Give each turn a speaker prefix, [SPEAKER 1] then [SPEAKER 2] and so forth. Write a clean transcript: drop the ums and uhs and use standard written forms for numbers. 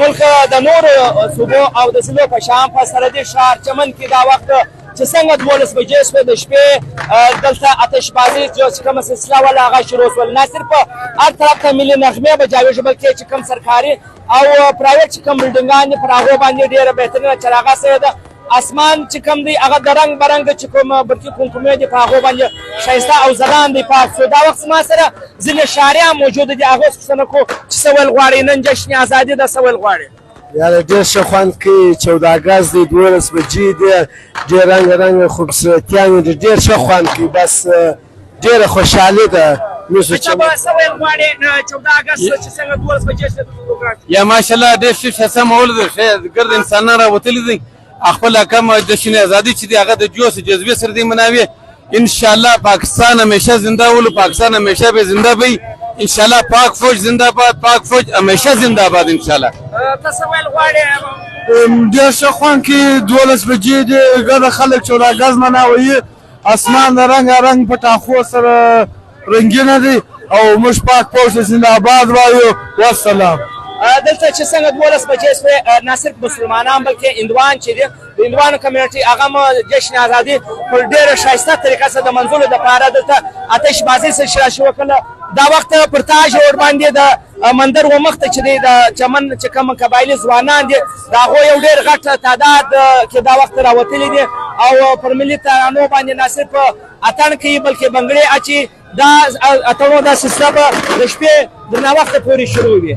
[SPEAKER 1] ملک د نورو صوبو او د ضلعو په شان په سرحدي ښار چمن کې دا وخت چې څنګه 12 بجې شوې د شپې دلته آتشبازي چې کومه سلسله ولا هغه شروع شول. نه صرف هر طرف ته ملي نغمې به جاویږي بلکې چې کوم سرکاري او پرایویټ چې کوم بلډینګان دي پر هغو باندې ډېره بهترینه چراغه سوې ده. اسمان چې کوم دی هغه د رنګ برنګ چې کوم برقي کومکمې دي په هغو باندې ښایسته او ځلان دی پاک شو. دا وخت زما سره ځینې ښاریان موجوده دي هغو پوښتنه کوو چې څه ویل غواړئ نن جشن ازادي ده څه ویل غواړئ؟
[SPEAKER 2] یاره ډېر ښه خوند کوي 14 اګست دی 12 بجې دی ډېر رنګ رنګ خوبصورتیان دي ډېر ښه خوند کوي بس ډېره خوشحالي ده.
[SPEAKER 1] څه ویل غواړئ 14 اګست چې څنګه 12 بجې شوې پروګرام
[SPEAKER 3] یا ماشاءالله ډېر ښه سمول دی ګرد انسانان راوتلي دي خپل کوم جشن ازادي چې دی هغه د جوش جذبې سره دی مناوي. ان شاء الله پاکستان همیشه زنده ولو پاکستان همیشه به زنده وي ان شاء الله. پاک فوج زنده باد پاک فوج همیشه زنده باد ان شاء الله.
[SPEAKER 1] تاسو ویل غواړئ
[SPEAKER 2] ډېر ښه خوند کوي 12 بجې دی ګرده خلک 14 اګست مناوي اسمان د رنګ پټاخو سره رنګینه دی او موږ پاک فوج زنده باد وایو والسلام.
[SPEAKER 1] دلته چې څنګه 12 بجې شوې نه صرف مسلمانان بلکې هندوان چې دي د هندوانو کمیونټي هغه هم جشن ازادي پر ډېره ښایسته طریقه سره د منځلو دپاره دلته آتشبازي سلسله شروع کړله. دا وخت پر تاج روډ باندې د مندر و مخ ته چې دی د چمن چې کوم قبایلي ځوانان دي د هغو یو ډېر غټ تعداد کې دا وخت راوتلي دي او پر ملي ترانو باندې نه صرف اتڼ کوي بلکې بنګړې اچي. دا اتڼو دا سلسله به د شپې د ناوخته پورې شروع وي.